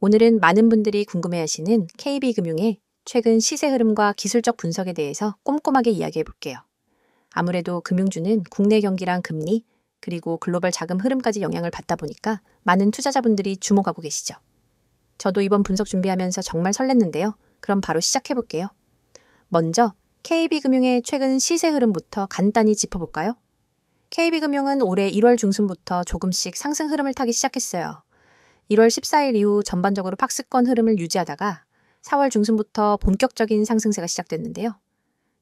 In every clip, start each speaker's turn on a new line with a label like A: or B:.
A: 오늘은 많은 분들이 궁금해하시는 KB금융의 최근 시세 흐름과 기술적 분석에 대해서 꼼꼼하게 이야기해 볼게요. 아무래도 금융주는 국내 경기랑 금리, 그리고 글로벌 자금 흐름까지 영향을 받다 보니까 많은 투자자분들이 주목하고 계시죠. 저도 이번 분석 준비하면서 정말 설렜는데요. 그럼 바로 시작해 볼게요. 먼저 KB금융의 최근 시세 흐름부터 간단히 짚어볼까요? KB금융은 올해 1월 중순부터 조금씩 상승 흐름을 타기 시작했어요. 1월 14일 이후 전반적으로 박스권 흐름을 유지하다가 4월 중순부터 본격적인 상승세가 시작됐는데요.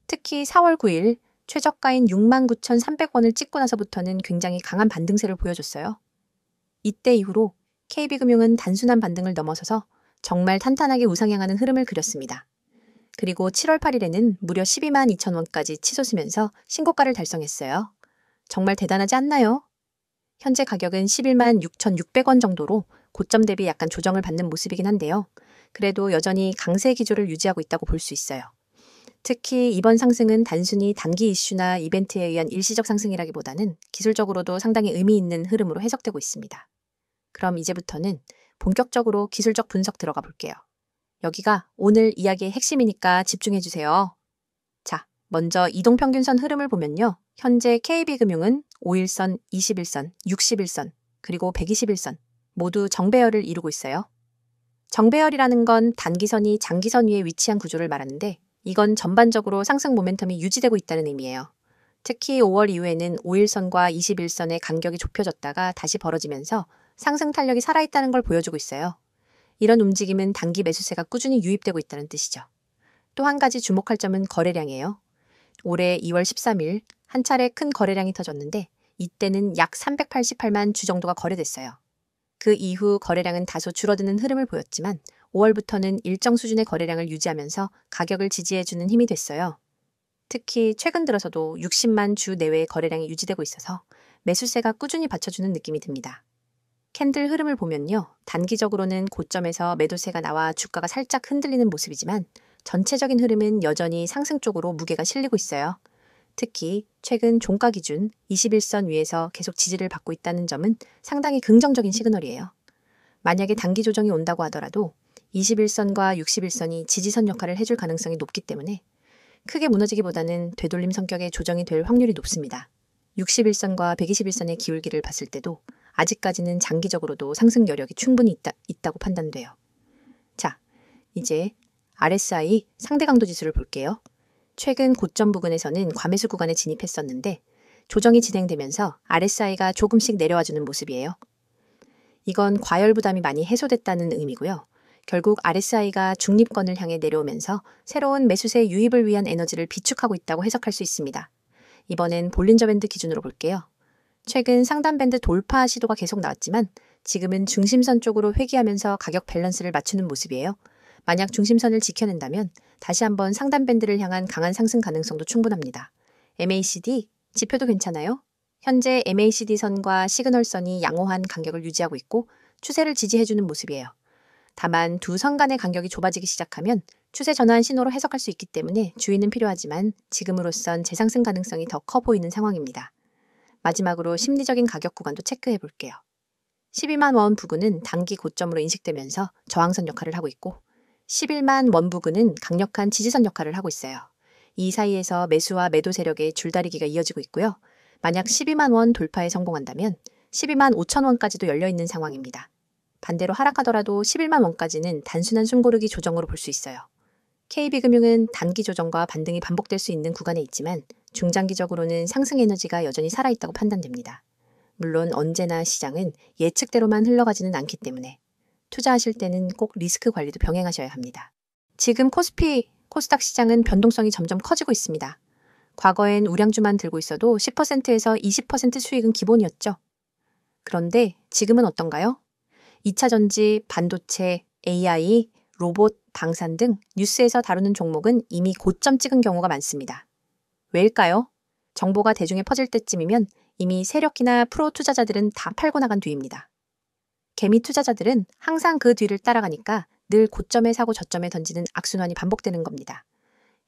A: 특히 4월 9일 최저가인 69,300원을 찍고 나서부터는 굉장히 강한 반등세를 보여줬어요. 이때 이후로 KB금융은 단순한 반등을 넘어서서 정말 탄탄하게 우상향하는 흐름을 그렸습니다. 그리고 7월 8일에는 무려 12만 2천원까지 치솟으면서 신고가를 달성했어요. 정말 대단하지 않나요? 현재 가격은 11만 6,600원 정도로 고점 대비 약간 조정을 받는 모습이긴 한데요. 그래도 여전히 강세 기조를 유지하고 있다고 볼 수 있어요. 특히 이번 상승은 단순히 단기 이슈나 이벤트에 의한 일시적 상승이라기보다는 기술적으로도 상당히 의미 있는 흐름으로 해석되고 있습니다. 그럼 이제부터는 본격적으로 기술적 분석 들어가 볼게요. 여기가 오늘 이야기의 핵심이니까 집중해 주세요. 자, 먼저 이동평균선 흐름을 보면요. 현재 KB금융은 5일선, 21선, 61선, 그리고 121선 모두 정배열을 이루고 있어요. 정배열이라는 건 단기선이 장기선 위에 위치한 구조를 말하는데 이건 전반적으로 상승 모멘텀이 유지되고 있다는 의미예요. 특히 5월 이후에는 5일선과 21선의 간격이 좁혀졌다가 다시 벌어지면서 상승 탄력이 살아있다는 걸 보여주고 있어요. 이런 움직임은 단기 매수세가 꾸준히 유입되고 있다는 뜻이죠. 또 한 가지 주목할 점은 거래량이에요. 올해 2월 13일 한 차례 큰 거래량이 터졌는데 이때는 약 388만 주 정도가 거래됐어요. 그 이후 거래량은 다소 줄어드는 흐름을 보였지만 5월부터는 일정 수준의 거래량을 유지하면서 가격을 지지해주는 힘이 됐어요. 특히 최근 들어서도 60만 주 내외의 거래량이 유지되고 있어서 매수세가 꾸준히 받쳐주는 느낌이 듭니다. 캔들 흐름을 보면요. 단기적으로는 고점에서 매도세가 나와 주가가 살짝 흔들리는 모습이지만 전체적인 흐름은 여전히 상승 쪽으로 무게가 실리고 있어요. 특히 최근 종가 기준 21선 위에서 계속 지지를 받고 있다는 점은 상당히 긍정적인 시그널이에요. 만약에 단기 조정이 온다고 하더라도 21선과 61선이 지지선 역할을 해줄 가능성이 높기 때문에 크게 무너지기보다는 되돌림 성격의 조정이 될 확률이 높습니다. 61선과 121선의 기울기를 봤을 때도 아직까지는 장기적으로도 상승 여력이 충분히 있다고 판단돼요. 자, 이제 RSI 상대 강도 지수를 볼게요. 최근 고점 부근에서는 과매수 구간에 진입했었는데 조정이 진행되면서 RSI가 조금씩 내려와주는 모습이에요. 이건 과열 부담이 많이 해소됐다는 의미고요. 결국 RSI가 중립권을 향해 내려오면서 새로운 매수세 유입을 위한 에너지를 비축하고 있다고 해석할 수 있습니다. 이번엔 볼린저 밴드 기준으로 볼게요. 최근 상단 밴드 돌파 시도가 계속 나왔지만 지금은 중심선 쪽으로 회귀하면서 가격 밸런스를 맞추는 모습이에요. 만약 중심선을 지켜낸다면 다시 한번 상단 밴드를 향한 강한 상승 가능성도 충분합니다. MACD 지표도 괜찮아요. 현재 MACD 선과 시그널선이 양호한 간격을 유지하고 있고 추세를 지지해주는 모습이에요. 다만 두 선 간의 간격이 좁아지기 시작하면 추세 전환 신호로 해석할 수 있기 때문에 주의는 필요하지만 지금으로선 재상승 가능성이 더 커 보이는 상황입니다. 마지막으로 심리적인 가격 구간도 체크해 볼게요. 12만 원 부근은 단기 고점으로 인식되면서 저항선 역할을 하고 있고 11만 원 부근은 강력한 지지선 역할을 하고 있어요. 이 사이에서 매수와 매도 세력의 줄다리기가 이어지고 있고요. 만약 12만 원 돌파에 성공한다면 12만 5천 원까지도 열려있는 상황입니다. 반대로 하락하더라도 11만 원까지는 단순한 숨고르기 조정으로 볼 수 있어요. KB금융은 단기 조정과 반등이 반복될 수 있는 구간에 있지만 중장기적으로는 상승 에너지가 여전히 살아있다고 판단됩니다. 물론 언제나 시장은 예측대로만 흘러가지는 않기 때문에 투자하실 때는 꼭 리스크 관리도 병행하셔야 합니다. 지금 코스피, 코스닥 시장은 변동성이 점점 커지고 있습니다. 과거엔 우량주만 들고 있어도 10%에서 20% 수익은 기본이었죠. 그런데 지금은 어떤가요? 2차 전지, 반도체, AI, 로봇, 방산 등 뉴스에서 다루는 종목은 이미 고점 찍은 경우가 많습니다. 왜일까요? 정보가 대중에 퍼질 때쯤이면 이미 세력이나 프로 투자자들은 다 팔고 나간 뒤입니다. 개미 투자자들은 항상 그 뒤를 따라가니까 늘 고점에 사고 저점에 던지는 악순환이 반복되는 겁니다.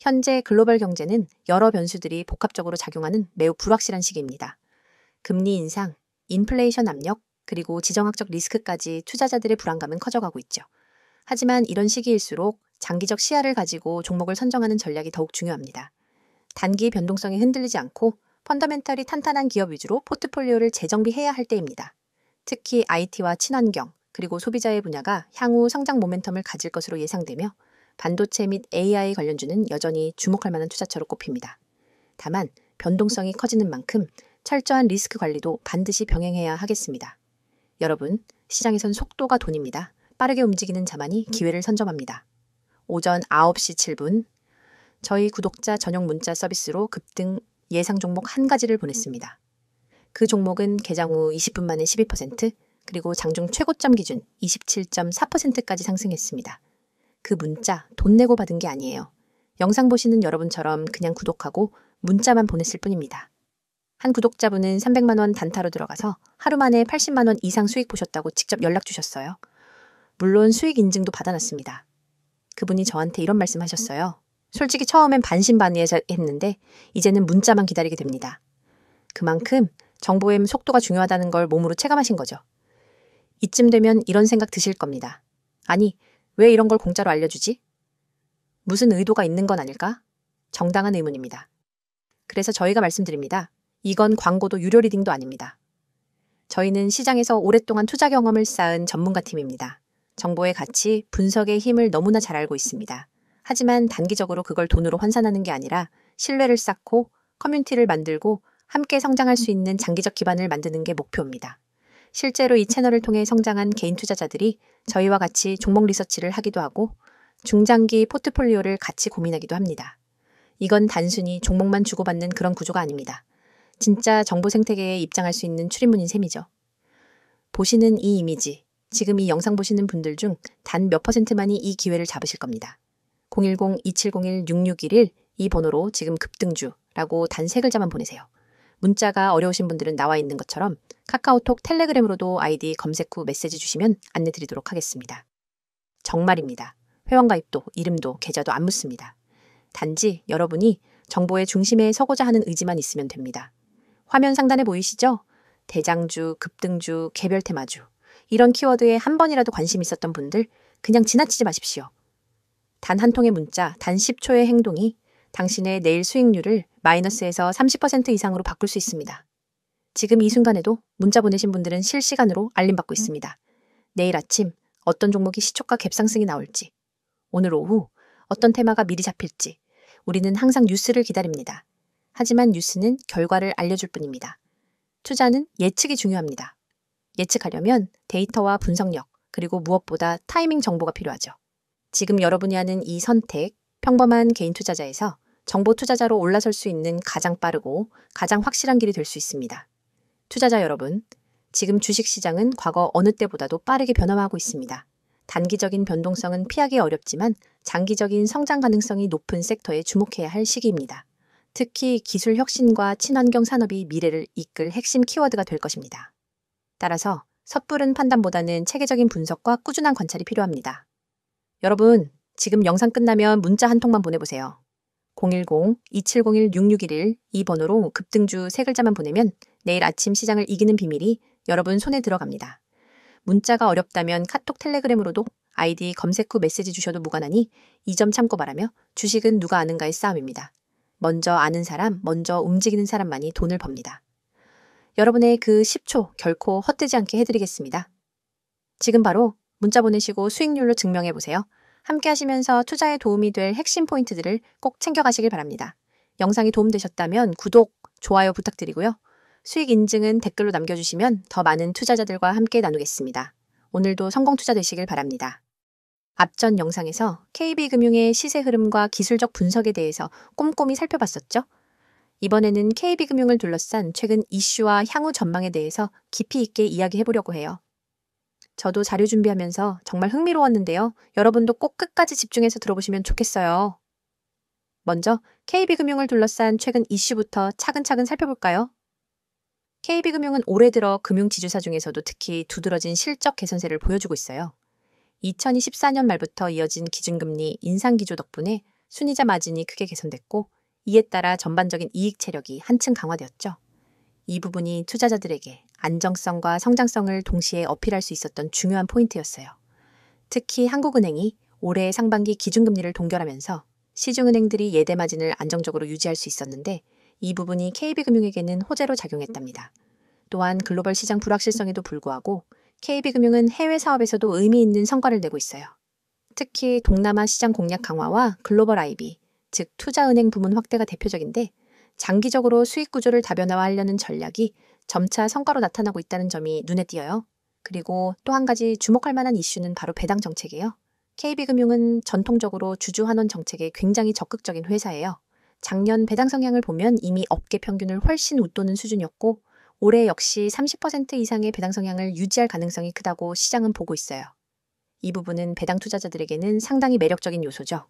A: 현재 글로벌 경제는 여러 변수들이 복합적으로 작용하는 매우 불확실한 시기입니다. 금리 인상, 인플레이션 압력, 그리고 지정학적 리스크까지 투자자들의 불안감은 커져가고 있죠. 하지만 이런 시기일수록 장기적 시야를 가지고 종목을 선정하는 전략이 더욱 중요합니다. 단기 변동성이 흔들리지 않고 펀더멘털이 탄탄한 기업 위주로 포트폴리오를 재정비해야 할 때입니다. 특히 IT와 친환경, 그리고 소비자의 분야가 향후 성장 모멘텀을 가질 것으로 예상되며 반도체 및 AI 관련주는 여전히 주목할 만한 투자처로 꼽힙니다. 다만 변동성이 커지는 만큼 철저한 리스크 관리도 반드시 병행해야 하겠습니다. 여러분, 시장에선 속도가 돈입니다. 빠르게 움직이는 자만이 기회를 선점합니다. 오전 9시 7분, 저희 구독자 전용 문자 서비스로 급등 예상 종목 한 가지를 보냈습니다. 그 종목은 개장 후 20분 만에 12%, 그리고 장중 최고점 기준 27.4%까지 상승했습니다. 그 문자 돈 내고 받은 게 아니에요. 영상 보시는 여러분처럼 그냥 구독하고 문자만 보냈을 뿐입니다. 한 구독자분은 300만 원 단타로 들어가서 하루 만에 80만 원 이상 수익 보셨다고 직접 연락 주셨어요. 물론 수익 인증도 받아놨습니다. 그분이 저한테 이런 말씀하셨어요. 솔직히 처음엔 반신반의했는데 이제는 문자만 기다리게 됩니다. 그만큼 정보의 속도가 중요하다는 걸 몸으로 체감하신 거죠. 이쯤 되면 이런 생각 드실 겁니다. 아니, 왜 이런 걸 공짜로 알려주지? 무슨 의도가 있는 건 아닐까? 정당한 의문입니다. 그래서 저희가 말씀드립니다. 이건 광고도 유료 리딩도 아닙니다. 저희는 시장에서 오랫동안 투자 경험을 쌓은 전문가 팀입니다. 정보의 가치, 분석의 힘을 너무나 잘 알고 있습니다. 하지만 단기적으로 그걸 돈으로 환산하는 게 아니라 신뢰를 쌓고 커뮤니티를 만들고 함께 성장할 수 있는 장기적 기반을 만드는 게 목표입니다. 실제로 이 채널을 통해 성장한 개인 투자자들이 저희와 같이 종목 리서치를 하기도 하고 중장기 포트폴리오를 같이 고민하기도 합니다. 이건 단순히 종목만 주고받는 그런 구조가 아닙니다. 진짜 정보 생태계에 입장할 수 있는 출입문인 셈이죠. 보시는 이 이미지, 지금 이 영상 보시는 분들 중 단 몇 %만이 이 기회를 잡으실 겁니다. 010-2701-6611 이 번호로 지금 급등주라고 단 3글자만 보내세요. 문자가 어려우신 분들은 나와 있는 것처럼 카카오톡, 텔레그램으로도 아이디 검색 후 메시지 주시면 안내드리도록 하겠습니다. 정말입니다. 회원 가입도, 이름도, 계좌도 안 묻습니다. 단지 여러분이 정보의 중심에 서고자 하는 의지만 있으면 됩니다. 화면 상단에 보이시죠? 대장주, 급등주, 개별 테마주 이런 키워드에 한 번이라도 관심 있었던 분들 그냥 지나치지 마십시오. 단 한 통의 문자, 단 10초의 행동이 당신의 내일 수익률을 마이너스에서 30% 이상으로 바꿀 수 있습니다. 지금 이 순간에도 문자 보내신 분들은 실시간으로 알림받고 있습니다. 내일 아침 어떤 종목이 시초가 갭상승이 나올지, 오늘 오후 어떤 테마가 미리 잡힐지 우리는 항상 뉴스를 기다립니다. 하지만 뉴스는 결과를 알려줄 뿐입니다. 투자는 예측이 중요합니다. 예측하려면 데이터와 분석력, 그리고 무엇보다 타이밍 정보가 필요하죠. 지금 여러분이 하는 이 선택, 평범한 개인 투자자에서 정보 투자자로 올라설 수 있는 가장 빠르고 가장 확실한 길이 될 수 있습니다. 투자자 여러분, 지금 주식시장은 과거 어느 때보다도 빠르게 변화하고 있습니다. 단기적인 변동성은 피하기 어렵지만 장기적인 성장 가능성이 높은 섹터에 주목해야 할 시기입니다. 특히 기술 혁신과 친환경 산업이 미래를 이끌 핵심 키워드가 될 것입니다. 따라서 섣부른 판단보다는 체계적인 분석과 꾸준한 관찰이 필요합니다. 여러분, 지금 영상 끝나면 문자 한 통만 보내보세요. 010-2701-6611 이 번호로 급등주 3글자만 보내면 내일 아침 시장을 이기는 비밀이 여러분 손에 들어갑니다. 문자가 어렵다면 카톡 텔레그램으로도 아이디 검색 후 메시지 주셔도 무관하니 이 점 참고 바라며 주식은 누가 아는가의 싸움입니다. 먼저 아는 사람, 먼저 움직이는 사람만이 돈을 법니다. 여러분의 그 10초 결코 헛되지 않게 해드리겠습니다. 지금 바로 문자 보내시고 수익률로 증명해보세요. 함께 하시면서 투자에 도움이 될 핵심 포인트들을 꼭 챙겨가시길 바랍니다. 영상이 도움되셨다면 구독, 좋아요 부탁드리고요. 수익 인증은 댓글로 남겨주시면 더 많은 투자자들과 함께 나누겠습니다. 오늘도 성공 투자 되시길 바랍니다. 앞전 영상에서 KB금융의 시세 흐름과 기술적 분석에 대해서 꼼꼼히 살펴봤었죠? 이번에는 KB금융을 둘러싼 최근 이슈와 향후 전망에 대해서 깊이 있게 이야기해보려고 해요. 저도 자료 준비하면서 정말 흥미로웠는데요. 여러분도 꼭 끝까지 집중해서 들어보시면 좋겠어요. 먼저 KB금융을 둘러싼 최근 이슈부터 차근차근 살펴볼까요? KB금융은 올해 들어 금융지주사 중에서도 특히 두드러진 실적 개선세를 보여주고 있어요. 2024년 말부터 이어진 기준금리 인상 기조 덕분에 순이자 마진이 크게 개선됐고 이에 따라 전반적인 이익 체력이 한층 강화되었죠. 이 부분이 투자자들에게 안정성과 성장성을 동시에 어필할 수 있었던 중요한 포인트였어요. 특히 한국은행이 올해 상반기 기준금리를 동결하면서 시중은행들이 예대 마진을 안정적으로 유지할 수 있었는데 이 부분이 KB금융에게는 호재로 작용했답니다. 또한 글로벌 시장 불확실성에도 불구하고 KB금융은 해외 사업에서도 의미 있는 성과를 내고 있어요. 특히 동남아 시장 공략 강화와 글로벌 IB, 즉 투자은행 부문 확대가 대표적인데 장기적으로 수익 구조를 다변화하려는 전략이 점차 성과로 나타나고 있다는 점이 눈에 띄어요. 그리고 또 한 가지 주목할 만한 이슈는 바로 배당 정책이에요. KB금융은 전통적으로 주주 환원 정책에 굉장히 적극적인 회사예요. 작년 배당 성향을 보면 이미 업계 평균을 훨씬 웃도는 수준이었고 올해 역시 30% 이상의 배당 성향을 유지할 가능성이 크다고 시장은 보고 있어요. 이 부분은 배당 투자자들에게는 상당히 매력적인 요소죠.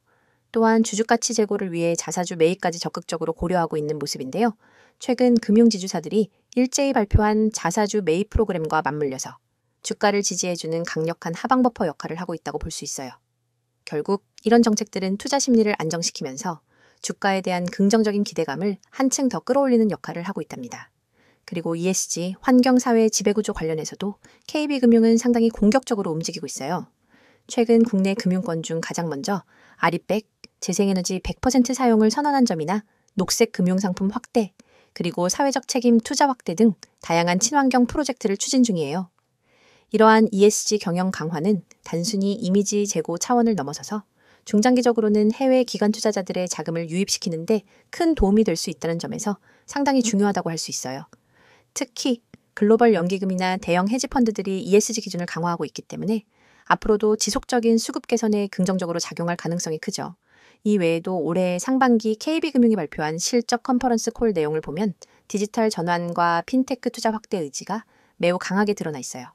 A: 또한 주주가치 제고를 위해 자사주 매입까지 적극적으로 고려하고 있는 모습인데요. 최근 금융지주사들이 일제히 발표한 자사주 매입 프로그램과 맞물려서 주가를 지지해주는 강력한 하방버퍼 역할을 하고 있다고 볼 수 있어요. 결국 이런 정책들은 투자 심리를 안정시키면서 주가에 대한 긍정적인 기대감을 한층 더 끌어올리는 역할을 하고 있답니다. 그리고 ESG, 환경사회 지배구조 관련해서도 KB금융은 상당히 공격적으로 움직이고 있어요. 최근 국내 금융권 중 가장 먼저 아리백, 재생에너지 100% 사용을 선언한 점이나 녹색 금융상품 확대, 그리고 사회적 책임 투자 확대 등 다양한 친환경 프로젝트를 추진 중이에요. 이러한 ESG 경영 강화는 단순히 이미지 제고 차원을 넘어서서 중장기적으로는 해외 기관 투자자들의 자금을 유입시키는데 큰 도움이 될 수 있다는 점에서 상당히 중요하다고 할 수 있어요. 특히 글로벌 연기금이나 대형 헤지펀드들이 ESG 기준을 강화하고 있기 때문에 앞으로도 지속적인 수급 개선에 긍정적으로 작용할 가능성이 크죠. 이 외에도 올해 상반기 KB금융이 발표한 실적 컨퍼런스 콜 내용을 보면 디지털 전환과 핀테크 투자 확대 의지가 매우 강하게 드러나 있어요.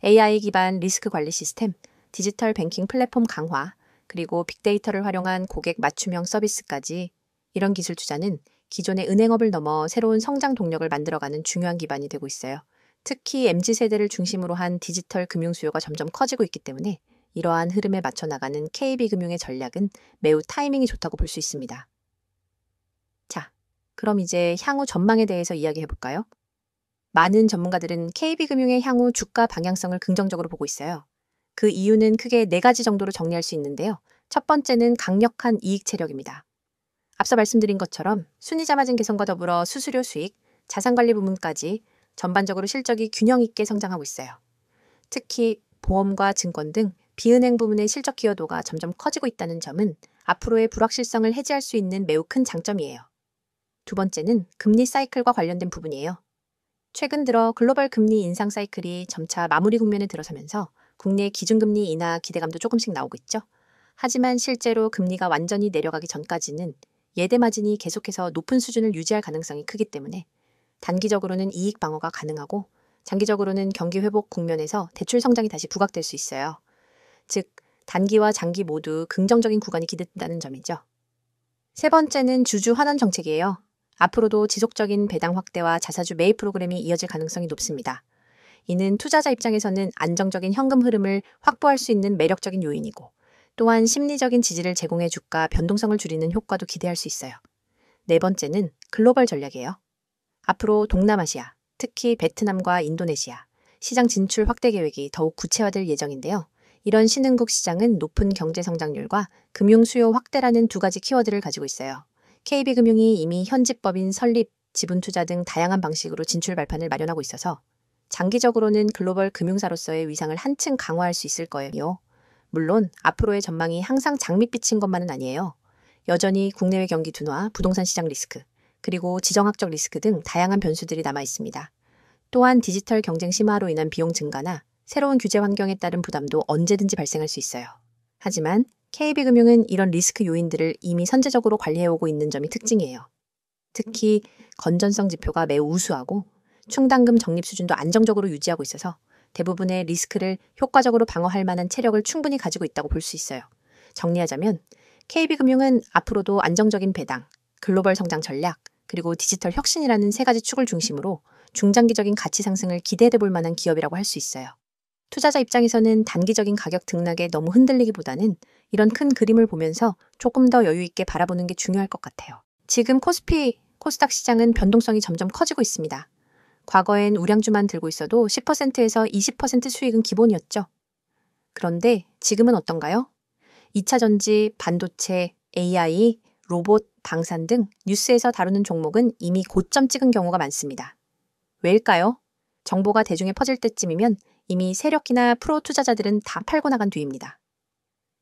A: AI 기반 리스크 관리 시스템, 디지털 뱅킹 플랫폼 강화, 그리고 빅데이터를 활용한 고객 맞춤형 서비스까지 이런 기술 투자는 기존의 은행업을 넘어 새로운 성장 동력을 만들어가는 중요한 기반이 되고 있어요. 특히 MZ세대를 중심으로 한 디지털 금융 수요가 점점 커지고 있기 때문에 이러한 흐름에 맞춰 나가는 KB금융의 전략은 매우 타이밍이 좋다고 볼 수 있습니다. 자, 그럼 이제 향후 전망에 대해서 이야기해 볼까요? 많은 전문가들은 KB금융의 향후 주가 방향성을 긍정적으로 보고 있어요. 그 이유는 크게 4가지 정도로 정리할 수 있는데요. 첫 번째는 강력한 이익 체력입니다. 앞서 말씀드린 것처럼 순이자 마진 개선과 더불어 수수료 수익, 자산관리 부문까지 전반적으로 실적이 균형 있게 성장하고 있어요. 특히 보험과 증권 등 비은행 부문의 실적 기여도가 점점 커지고 있다는 점은 앞으로의 불확실성을 해지할 수 있는 매우 큰 장점이에요. 두 번째는 금리 사이클과 관련된 부분이에요. 최근 들어 글로벌 금리 인상 사이클이 점차 마무리 국면에 들어서면서 국내 기준금리 인하 기대감도 조금씩 나오고 있죠. 하지만 실제로 금리가 완전히 내려가기 전까지는 예대 마진이 계속해서 높은 수준을 유지할 가능성이 크기 때문에 단기적으로는 이익 방어가 가능하고 장기적으로는 경기 회복 국면에서 대출 성장이 다시 부각될 수 있어요. 즉, 단기와 장기 모두 긍정적인 구간이 기대된다는 점이죠. 세 번째는 주주 환원 정책이에요. 앞으로도 지속적인 배당 확대와 자사주 매입 프로그램이 이어질 가능성이 높습니다. 이는 투자자 입장에서는 안정적인 현금 흐름을 확보할 수 있는 매력적인 요인이고 또한 심리적인 지지를 제공해 주가 변동성을 줄이는 효과도 기대할 수 있어요. 네 번째는 글로벌 전략이에요. 앞으로 동남아시아, 특히 베트남과 인도네시아, 시장 진출 확대 계획이 더욱 구체화될 예정인데요. 이런 신흥국 시장은 높은 경제 성장률과 금융 수요 확대라는 2가지 키워드를 가지고 있어요. KB금융이 이미 현지법인 설립, 지분 투자 등 다양한 방식으로 진출 발판을 마련하고 있어서 장기적으로는 글로벌 금융사로서의 위상을 한층 강화할 수 있을 거예요. 물론 앞으로의 전망이 항상 장밋빛인 것만은 아니에요. 여전히 국내외 경기 둔화, 부동산 시장 리스크, 그리고 지정학적 리스크 등 다양한 변수들이 남아 있습니다. 또한 디지털 경쟁 심화로 인한 비용 증가나 새로운 규제 환경에 따른 부담도 언제든지 발생할 수 있어요. 하지만 KB금융은 이런 리스크 요인들을 이미 선제적으로 관리해오고 있는 점이 특징이에요. 특히 건전성 지표가 매우 우수하고 충당금 적립 수준도 안정적으로 유지하고 있어서 대부분의 리스크를 효과적으로 방어할 만한 체력을 충분히 가지고 있다고 볼 수 있어요. 정리하자면 KB금융은 앞으로도 안정적인 배당, 글로벌 성장 전략, 그리고 디지털 혁신이라는 3가지 축을 중심으로 중장기적인 가치 상승을 기대해 볼 만한 기업이라고 할 수 있어요. 투자자 입장에서는 단기적인 가격 등락에 너무 흔들리기보다는 이런 큰 그림을 보면서 조금 더 여유 있게 바라보는 게 중요할 것 같아요. 지금 코스피, 코스닥 시장은 변동성이 점점 커지고 있습니다. 과거엔 우량주만 들고 있어도 10%에서 20% 수익은 기본이었죠. 그런데 지금은 어떤가요? 2차 전지, 반도체, AI, 로봇, 방산 등 뉴스에서 다루는 종목은 이미 고점 찍은 경우가 많습니다. 왜일까요? 정보가 대중에 퍼질 때쯤이면 이미 세력이나 프로 투자자들은 다 팔고 나간 뒤입니다.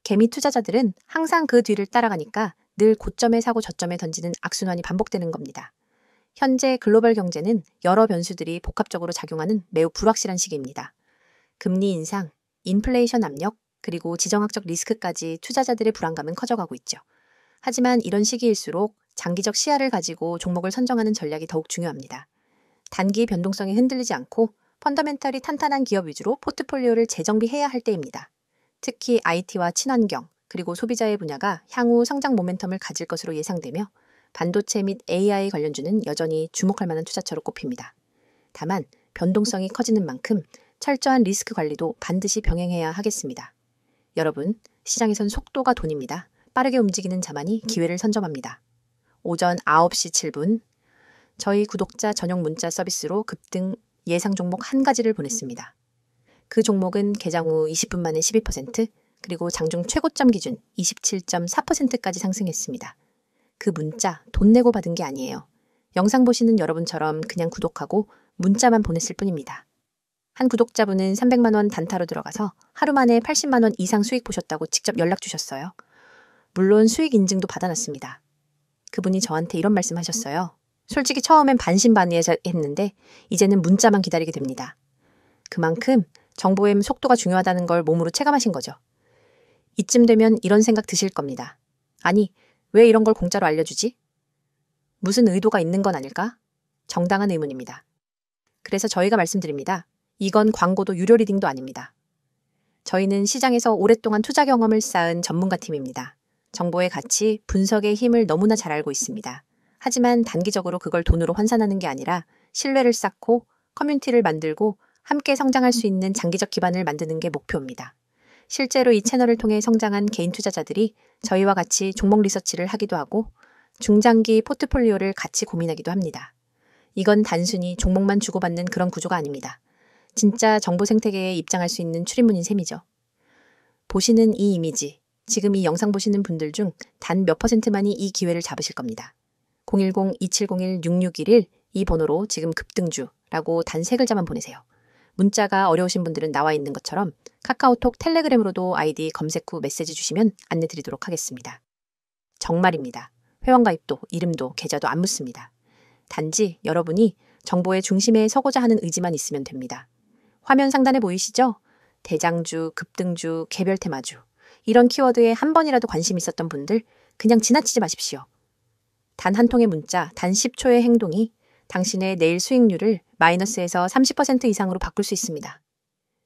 A: 개미 투자자들은 항상 그 뒤를 따라가니까 늘 고점에 사고 저점에 던지는 악순환이 반복되는 겁니다. 현재 글로벌 경제는 여러 변수들이 복합적으로 작용하는 매우 불확실한 시기입니다. 금리 인상, 인플레이션 압력, 그리고 지정학적 리스크까지 투자자들의 불안감은 커져가고 있죠. 하지만 이런 시기일수록 장기적 시야를 가지고 종목을 선정하는 전략이 더욱 중요합니다. 단기 변동성에 흔들리지 않고 펀더멘털이 탄탄한 기업 위주로 포트폴리오를 재정비해야 할 때입니다. 특히 IT와 친환경, 그리고 소비자의 분야가 향후 성장 모멘텀을 가질 것으로 예상되며 반도체 및 AI 관련주는 여전히 주목할 만한 투자처로 꼽힙니다. 다만 변동성이 커지는 만큼 철저한 리스크 관리도 반드시 병행해야 하겠습니다. 여러분, 시장에선 속도가 돈입니다. 빠르게 움직이는 자만이 기회를 선점합니다. 오전 9시 7분, 저희 구독자 전용 문자 서비스로 급등 예상 종목 한 가지를 보냈습니다. 그 종목은 개장 후 20분 만에 12%, 그리고 장중 최고점 기준 27.4%까지 상승했습니다. 그 문자 돈 내고 받은 게 아니에요. 영상 보시는 여러분처럼 그냥 구독하고 문자만 보냈을 뿐입니다. 한 구독자분은 300만 원 단타로 들어가서 하루 만에 80만 원 이상 수익 보셨다고 직접 연락 주셨어요. 물론 수익 인증도 받아놨습니다. 그분이 저한테 이런 말씀하셨어요. 솔직히 처음엔 반신반의했는데 이제는 문자만 기다리게 됩니다. 그만큼 정보의 속도가 중요하다는 걸 몸으로 체감하신 거죠. 이쯤 되면 이런 생각 드실 겁니다. 아니, 왜 이런 걸 공짜로 알려주지? 무슨 의도가 있는 건 아닐까? 정당한 의문입니다. 그래서 저희가 말씀드립니다. 이건 광고도 유료 리딩도 아닙니다. 저희는 시장에서 오랫동안 투자 경험을 쌓은 전문가 팀입니다. 정보의 가치, 분석의 힘을 너무나 잘 알고 있습니다. 하지만 단기적으로 그걸 돈으로 환산하는 게 아니라 신뢰를 쌓고 커뮤니티를 만들고 함께 성장할 수 있는 장기적 기반을 만드는 게 목표입니다. 실제로 이 채널을 통해 성장한 개인 투자자들이 저희와 같이 종목 리서치를 하기도 하고 중장기 포트폴리오를 같이 고민하기도 합니다. 이건 단순히 종목만 주고받는 그런 구조가 아닙니다. 진짜 정보 생태계에 입장할 수 있는 출입문인 셈이죠. 보시는 이 이미지, 지금 이 영상 보시는 분들 중 단 몇 %만이 이 기회를 잡으실 겁니다. 010-2701-6611 이 번호로 지금 급등주라고 단 3글자만 보내세요. 문자가 어려우신 분들은 나와 있는 것처럼 카카오톡, 텔레그램으로도 아이디 검색 후 메시지 주시면 안내드리도록 하겠습니다. 정말입니다. 회원 가입도, 이름도, 계좌도 안 묻습니다. 단지 여러분이 정보의 중심에 서고자 하는 의지만 있으면 됩니다. 화면 상단에 보이시죠? 대장주, 급등주, 개별 테마주 이런 키워드에 한 번이라도 관심 있었던 분들 그냥 지나치지 마십시오. 단 한 통의 문자, 단 10초의 행동이 당신의 내일 수익률을 마이너스에서 30% 이상으로 바꿀 수 있습니다.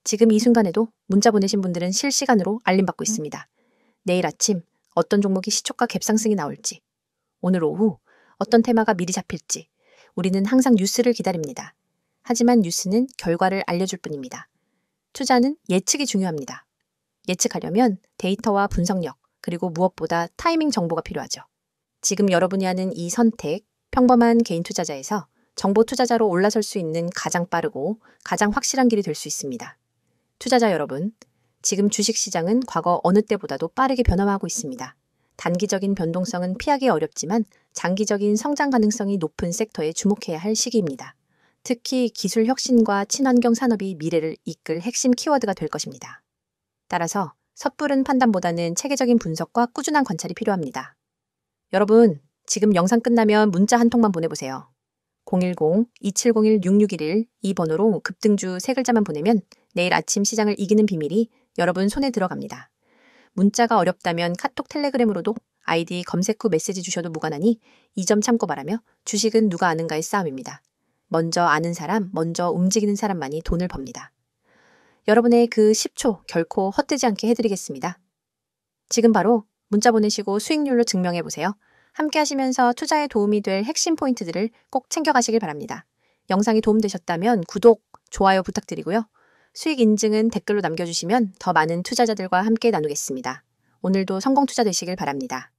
A: 지금 이 순간에도 문자 보내신 분들은 실시간으로 알림받고 있습니다. 내일 아침 어떤 종목이 시초가 갭상승이 나올지, 오늘 오후 어떤 테마가 미리 잡힐지 우리는 항상 뉴스를 기다립니다. 하지만 뉴스는 결과를 알려줄 뿐입니다. 투자는 예측이 중요합니다. 예측하려면 데이터와 분석력, 그리고 무엇보다 타이밍 정보가 필요하죠. 지금 여러분이 하는 이 선택, 평범한 개인 투자자에서 정보 투자자로 올라설 수 있는 가장 빠르고 가장 확실한 길이 될 수 있습니다. 투자자 여러분, 지금 주식시장은 과거 어느 때보다도 빠르게 변화하고 있습니다. 단기적인 변동성은 피하기 어렵지만 장기적인 성장 가능성이 높은 섹터에 주목해야 할 시기입니다. 특히 기술 혁신과 친환경 산업이 미래를 이끌 핵심 키워드가 될 것입니다. 따라서 섣부른 판단보다는 체계적인 분석과 꾸준한 관찰이 필요합니다. 여러분, 지금 영상 끝나면 문자 한 통만 보내보세요. 010-2701-6611 이 번호로 급등주 3글자만 보내면 내일 아침 시장을 이기는 비밀이 여러분 손에 들어갑니다. 문자가 어렵다면 카톡 텔레그램으로도 아이디 검색 후 메시지 주셔도 무관하니 이 점 참고 바라며 주식은 누가 아는가의 싸움입니다. 먼저 아는 사람, 먼저 움직이는 사람만이 돈을 법니다. 여러분의 그 10초 결코 헛되지 않게 해드리겠습니다. 지금 바로 문자 보내시고 수익률로 증명해보세요. 함께 하시면서 투자에 도움이 될 핵심 포인트들을 꼭 챙겨가시길 바랍니다. 영상이 도움되셨다면 구독, 좋아요 부탁드리고요. 수익 인증은 댓글로 남겨주시면 더 많은 투자자들과 함께 나누겠습니다. 오늘도 성공 투자 되시길 바랍니다.